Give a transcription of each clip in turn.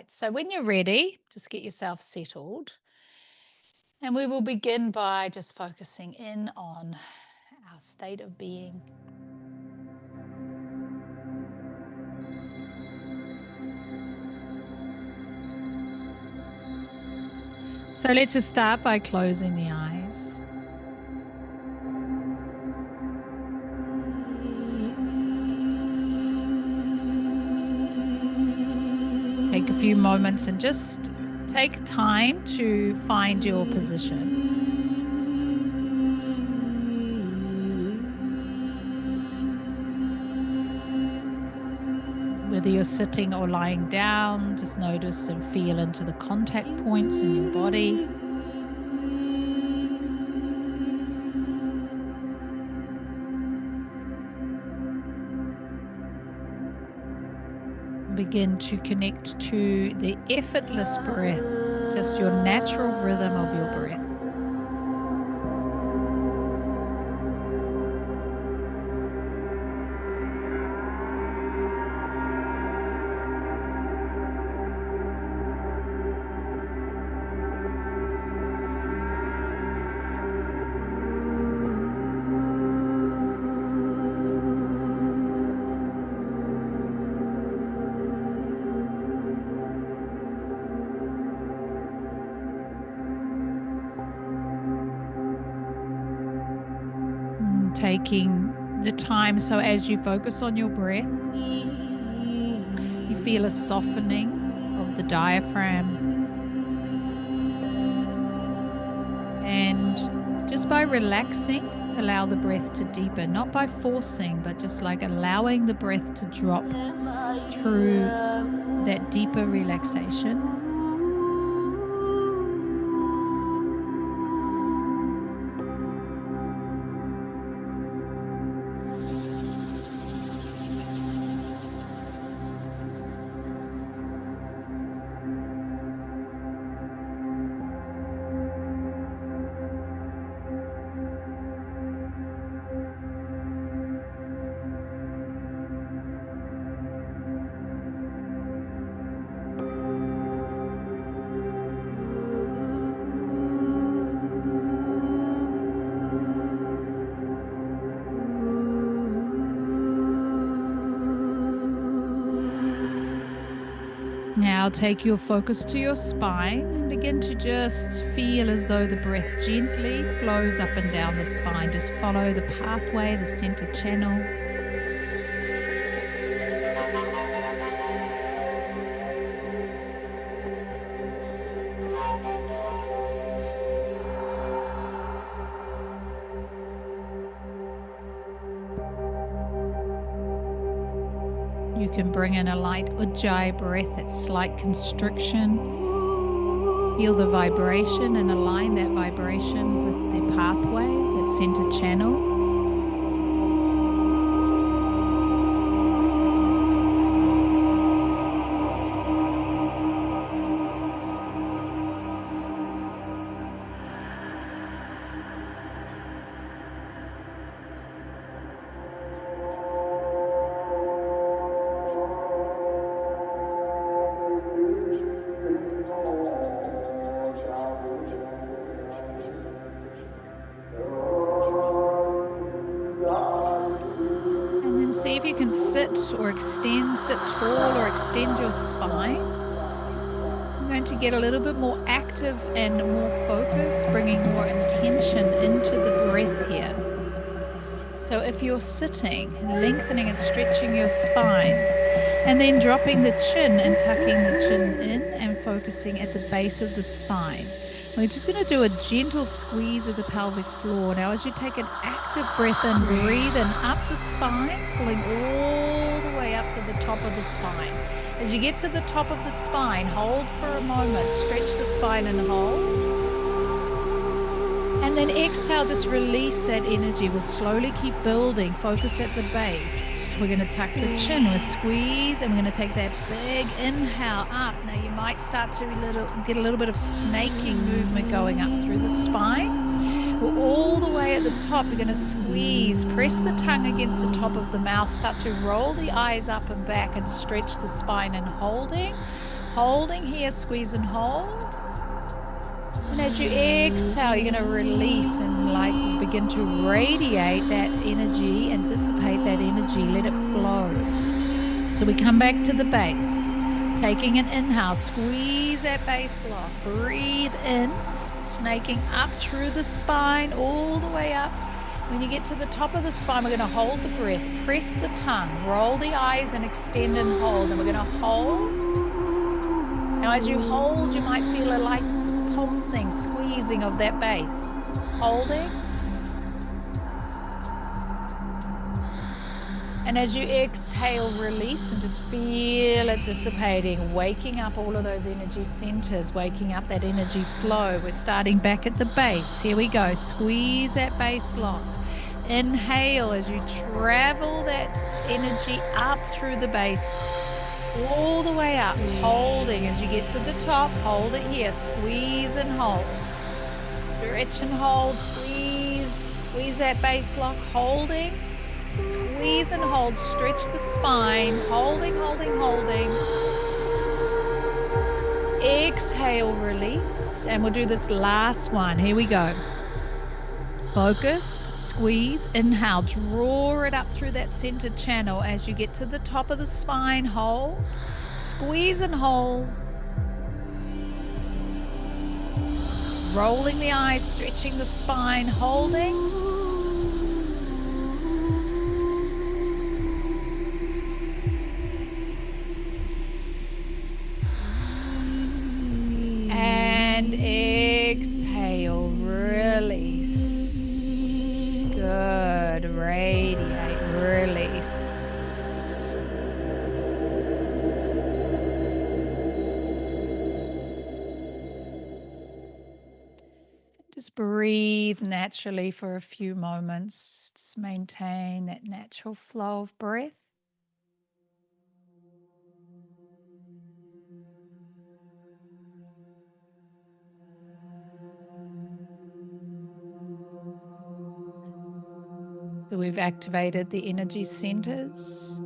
Right, so when you're ready, just get yourself settled. And we will begin by just focusing in on our state of being. So let's just start by closing the eyes. Take a few moments and just take time to find your position. Whether you're sitting or lying down, just notice and feel into the contact points in your body. Begin to connect to the effortless breath, just your natural rhythm of your breath. Taking the time, so as you focus on your breath, you feel a softening of the diaphragm. And just by relaxing, allow the breath to deepen, not by forcing, but just like allowing the breath to drop through that deeper relaxation. Now take your focus to your spine and begin to just feel as though the breath gently flows up and down the spine. Just follow the pathway, the center channel. You can bring in a light ujjayi breath, that slight constriction. Feel the vibration and align that vibration with the pathway, that center channel. See if you can sit tall or extend your spine. I'm going to get a little bit more active and more focus, bringing more intention into the breath here. So if you're sitting, lengthening and stretching your spine, and then dropping the chin and tucking the chin in and focusing at the base of the spine. We're just going to do a gentle squeeze of the pelvic floor. Now, as you take an active breath in, breathe in up the spine, pulling all the way up to the top of the spine. As you get to the top of the spine, hold for a moment, stretch the spine and hold. And then exhale, just release that energy. We'll slowly keep building, focus at the base. We're going to tuck the chin, we'll squeeze, and we're going to take that big inhale up. Now you might start to get a little bit of snaking movement going up through the spine. We're all the way at the top. We're going to squeeze, press the tongue against the top of the mouth, start to roll the eyes up and back and stretch the spine and holding. holding here, squeeze and hold. And as you exhale, you're going to release and like begin to radiate that energy and dissipate that energy. Let it flow. So we come back to the base, taking an inhale, squeeze that base lock, breathe in, snaking up through the spine, all the way up. When you get to the top of the spine, we're going to hold the breath, press the tongue, roll the eyes and extend and hold. And we're going to hold. Now as you hold, you might feel a light pulsing, squeezing of that base. Holding. And as you exhale, release and just feel it dissipating, waking up all of those energy centers, waking up that energy flow. We're starting back at the base. Here we go. Squeeze that base lock. Inhale as you travel that energy up through the base, all the way up, holding as you get to the top. Hold it here. Squeeze and hold. Stretch and hold. Squeeze that base lock. Holding. Squeeze and hold. Stretch the spine. Holding, holding, holding. Exhale, release. And we'll do this last one. Here we go. Focus, squeeze, inhale, draw it up through that center channel as you get to the top of the spine. Hold, squeeze and hold. Rolling the eyes, stretching the spine, holding. And exhale, release. Good. Radiate. Release. Just breathe naturally for a few moments. Just maintain that natural flow of breath. So we've activated the energy centers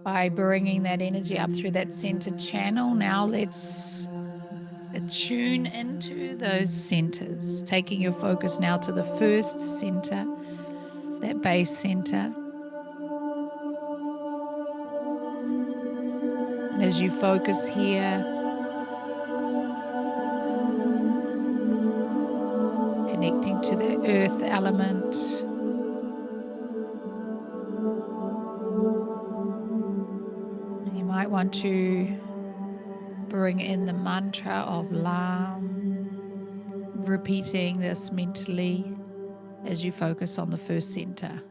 by bringing that energy up through that center channel. Now let's attune into those centers, taking your focus now to the first center, that base center. And as you focus here, connecting to the earth element, and you might want to bring in the mantra of Lam, repeating this mentally as you focus on the first center.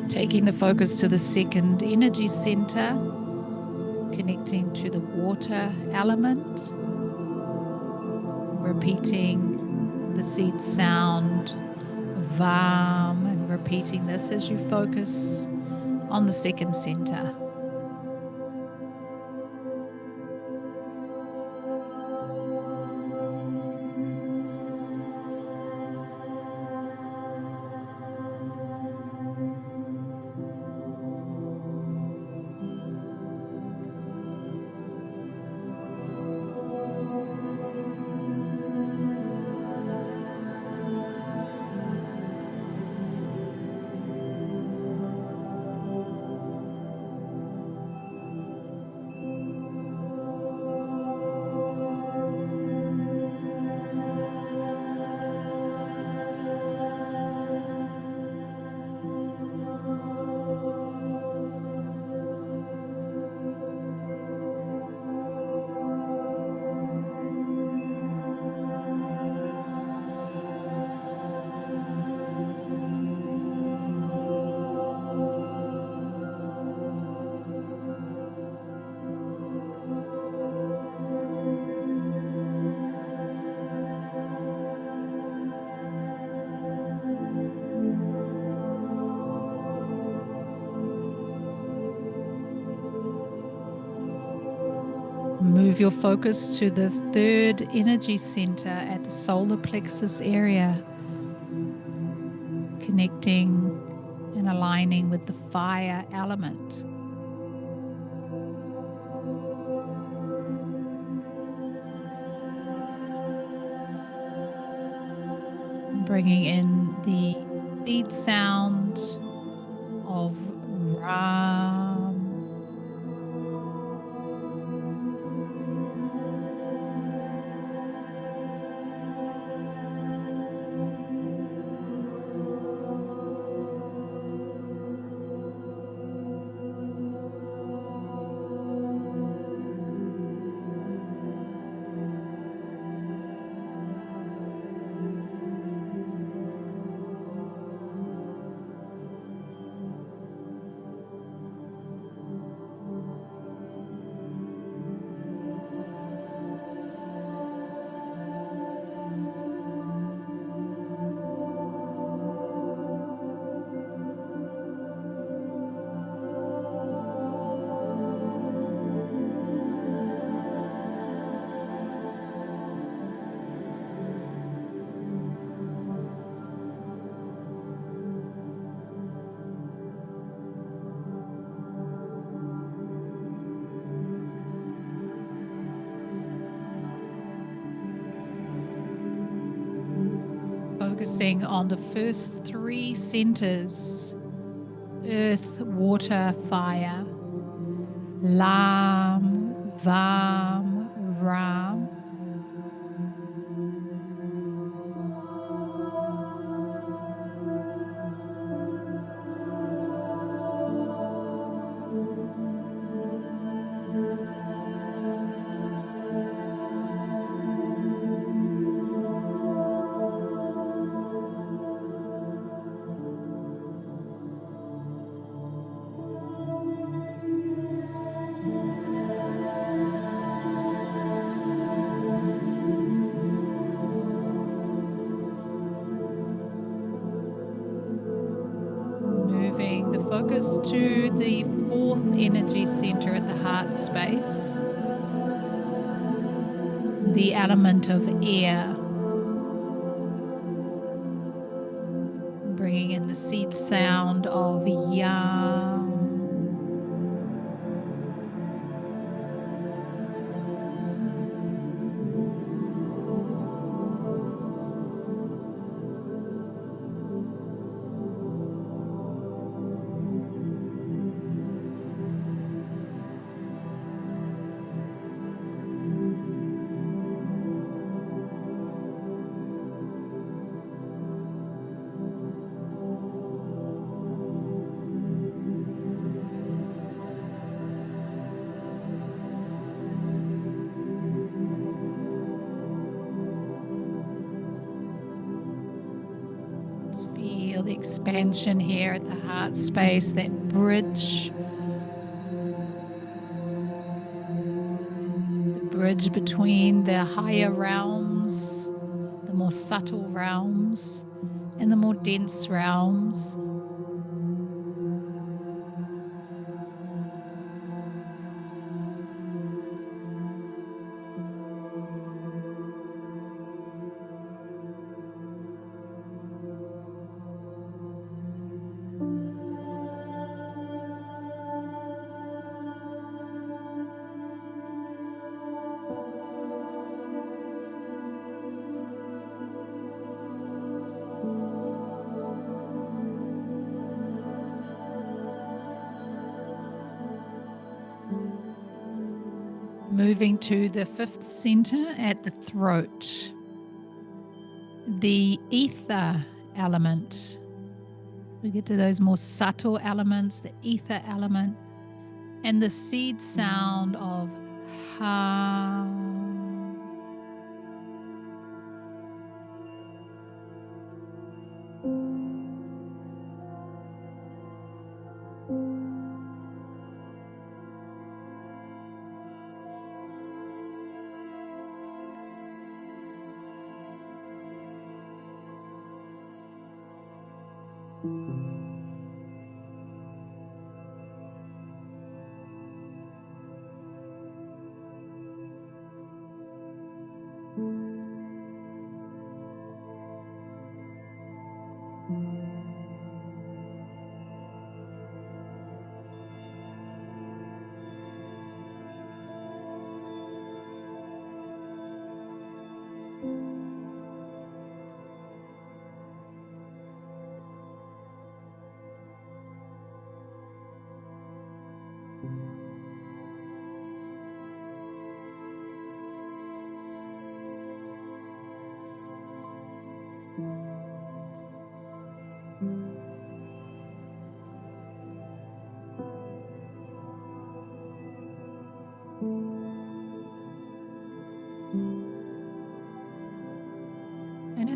Taking the focus to the second energy center, connecting to the water element, repeating the seed sound, Vam, and repeating this as you focus on the second center. Move your focus to the third energy center at the solar plexus area, connecting and aligning with the fire element. Bringing in the seed sound of Ram. Focusing on the first three centers: earth, water, fire. Lam, Vam, Ram. Moving the focus to the fourth energy center at the heart space, the element of air. Bringing in the seed sound of Yam. Feel the expansion here at the heart space, that bridge. The bridge between the higher realms, the more subtle realms, and the more dense realms. Moving to the fifth center at the throat, the ether element. We get to those more subtle elements, the ether element, and the seed sound of Ha.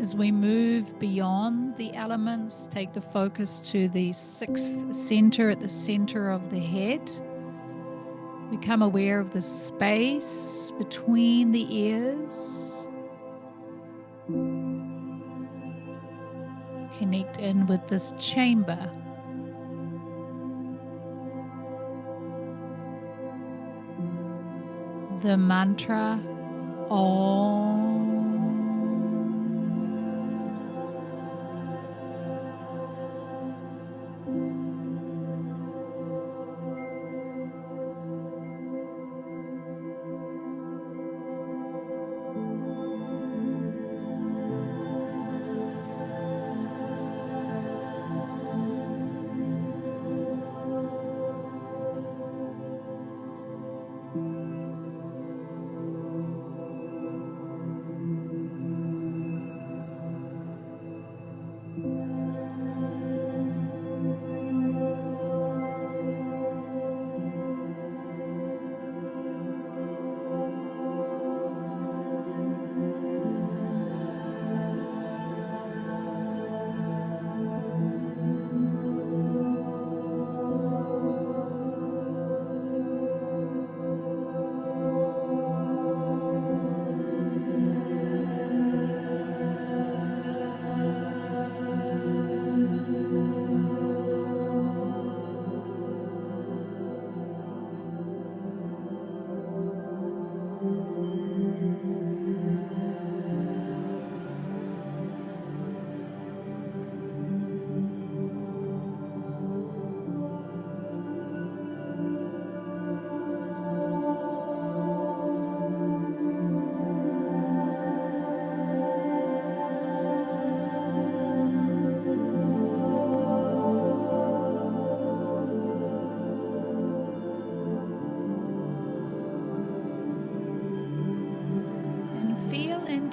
As we move beyond the elements, take the focus to the 6th center at the center of the head. Become aware of the space between the ears. Connect in with this chamber. The mantra Om.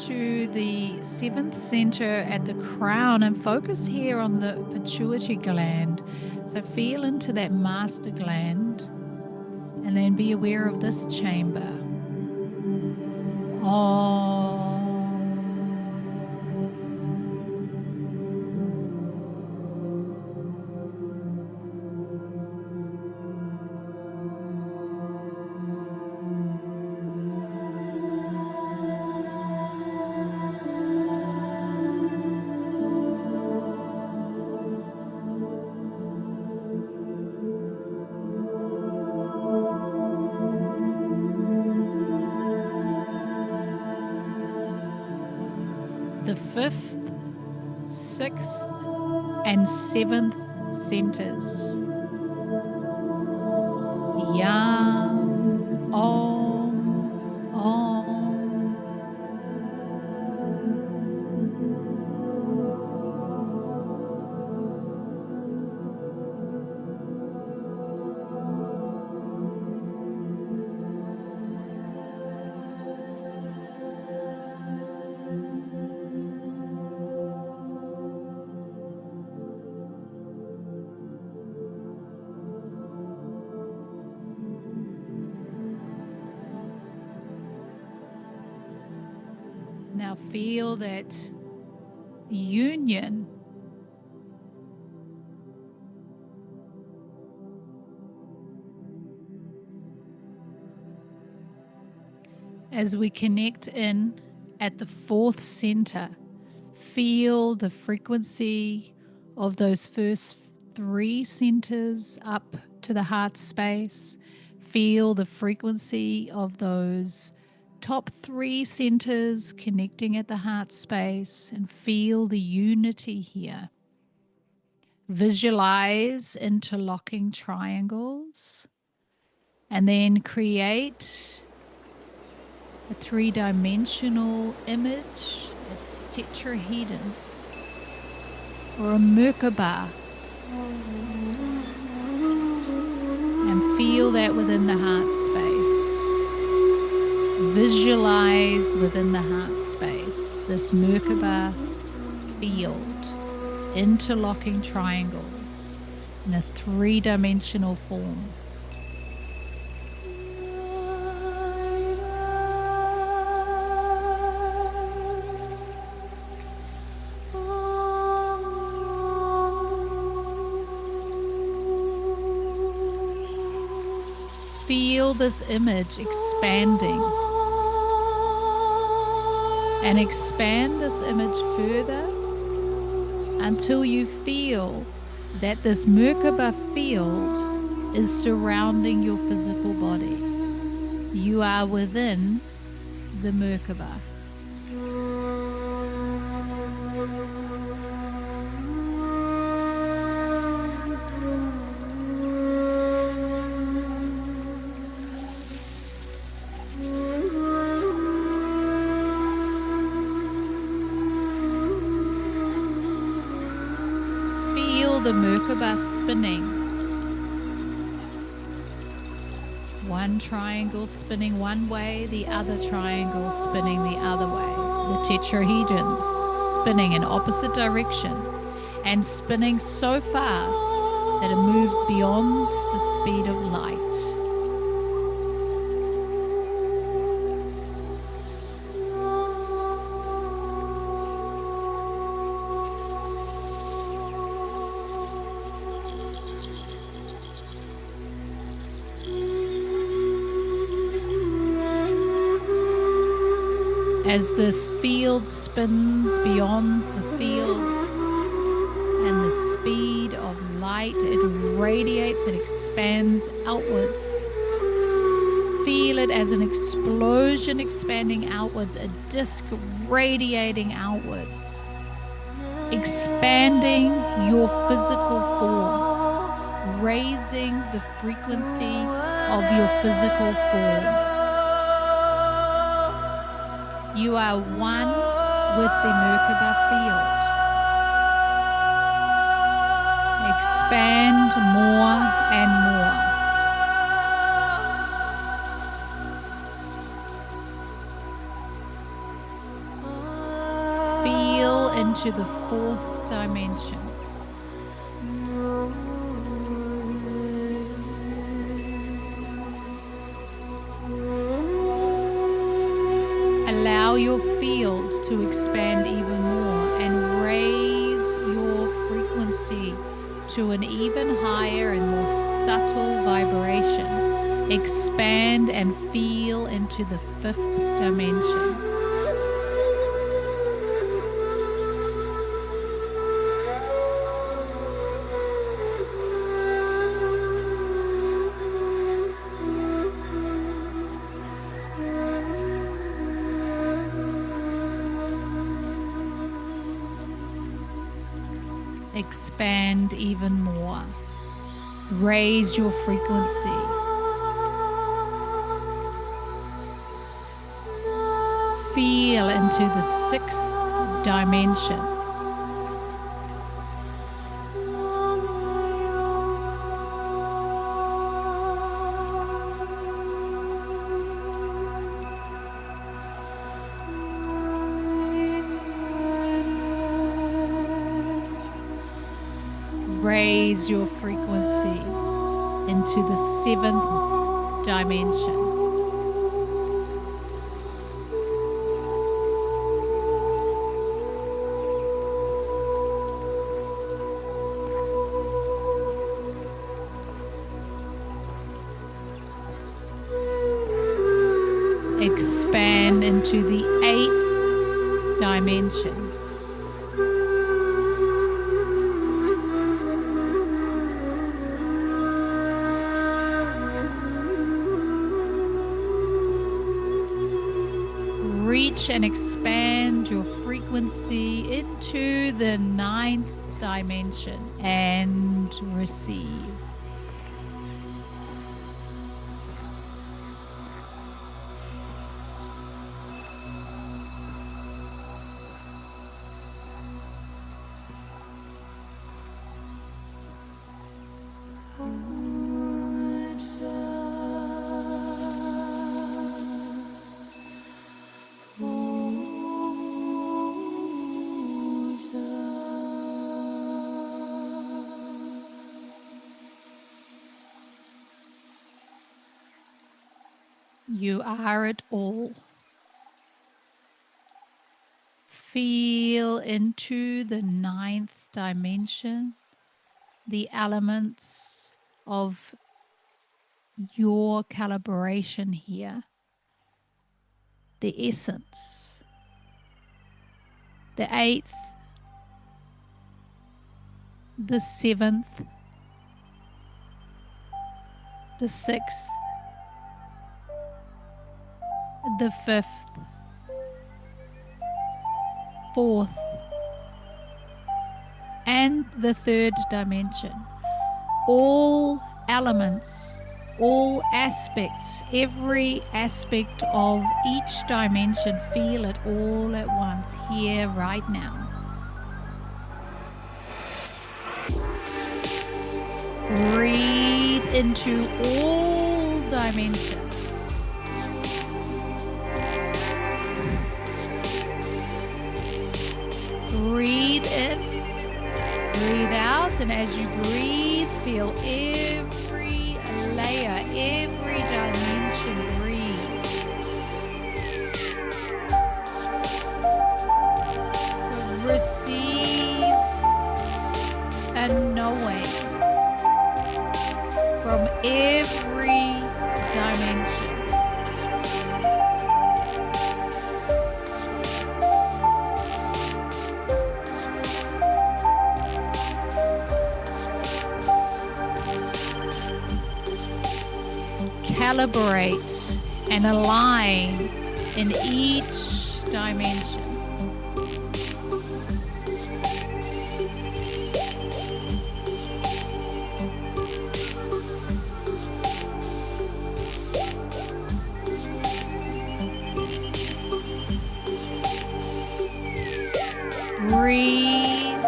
To the 7th center at the crown and focus here on the pituitary gland. So feel into that master gland and then be aware of this chamber. Om. The 5th, 6th, and 7th centers. Yam, Om, Om. Now feel that union as we connect in at the 4th center. Feel the frequency of those first 3 centers up to the heart space. Feel the frequency of those top 3 centers connecting at the heart space, and feel the unity here. Visualize interlocking triangles and then create a 3-dimensional image, a tetrahedron or a Merkaba, and feel that within the heart space. Visualize within the heart space this Merkaba field, interlocking triangles in a 3-dimensional form. Feel this image expanding. And expand this image further until you feel that this Merkaba field is surrounding your physical body. You are within the Merkaba. Feel the Merkaba spinning. One triangle spinning one way, the other triangle spinning the other way. The tetrahedrons spinning in opposite direction and spinning so fast that it moves beyond the speed of light. As this field spins beyond the field and the speed of light, it radiates, it expands outwards. Feel it as an explosion expanding outwards, a disc radiating outwards, expanding your physical form, raising the frequency of your physical form. You are one with the Merkaba field. Expand more and more. Feel into the fourth dimension. Allow your field to expand even more and raise your frequency to an even higher and more subtle vibration. Expand and feel into the fifth dimension. Expand even more. Raise your frequency. Feel into the sixth dimension. Raise your frequency into the seventh dimension. Expand into the eighth dimension. Reach and expand your frequency into the ninth dimension and receive. You are it all. Feel into the ninth dimension, the elements of your calibration here, the essence, the 8th, the 7th, the 6th, the 5th, 4th, and the 3rd dimension. All elements, all aspects, every aspect of each dimension, feel it all at once here right now. Breathe into all dimensions. Breathe in, breathe out, and as you breathe, feel every layer, every dimension breathe. Receive a knowing from every dimension. Calibrate and align in each dimension. Breathe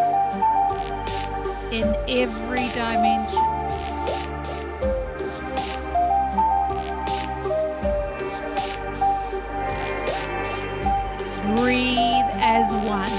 in every dimension. Breathe as one.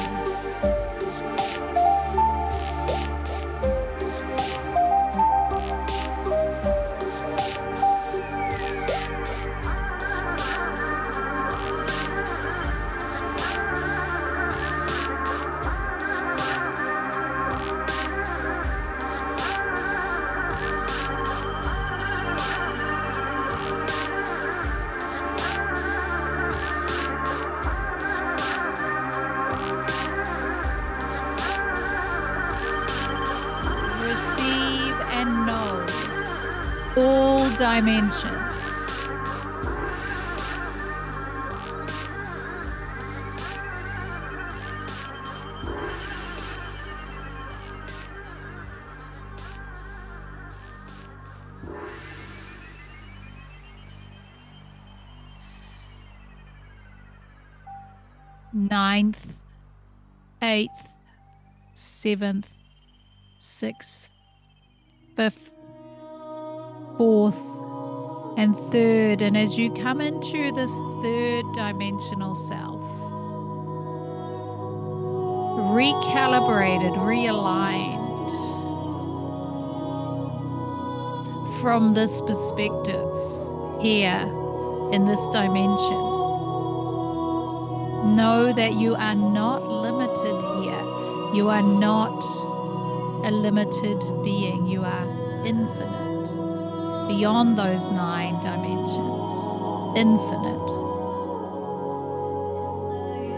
Receive and know all dimensions. Ninth, 8th, 7th, 6th, 5th, 4th, and 3rd. And as you come into this 3rd dimensional self, recalibrated, realigned from this perspective here in this dimension, know that you are not limited here. You are not a limited being. You are infinite. Beyond those 9 dimensions. Infinite.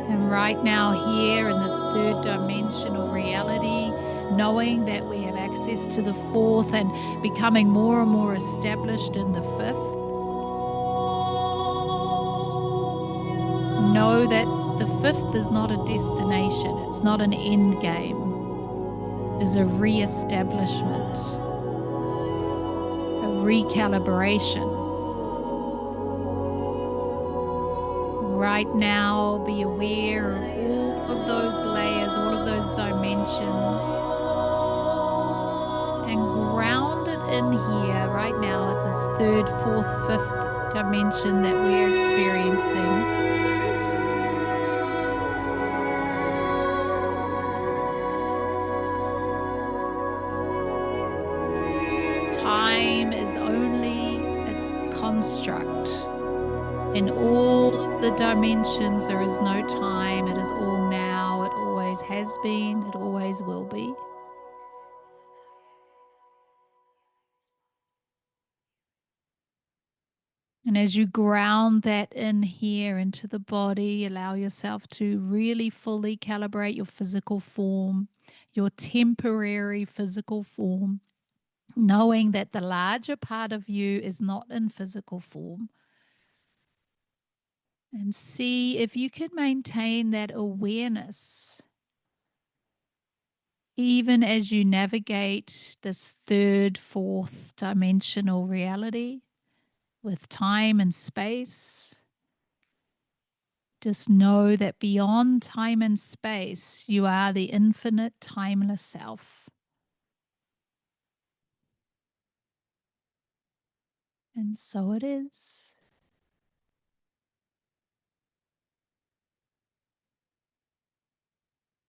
And right now here in this 3rd dimensional reality, knowing that we have access to the 4th and becoming more and more established in the 5th, know that the 5th is not a destination. It's not an end game. It is a re-establishment, a recalibration. Right now, be aware of all of those layers, all of those dimensions, and grounded in here right now at this 3rd, 4th, 5th dimension that we're experiencing. Time is only a construct. In all of the dimensions, there is no time. It is all now. It always has been. It always will be. And as you ground that in here into the body, allow yourself to really fully calibrate your physical form, your temporary physical form, knowing that the larger part of you is not in physical form. And see if you can maintain that awareness even as you navigate this third, fourth dimensional reality with time and space. Just know that beyond time and space, you are the infinite, timeless self. And so it is.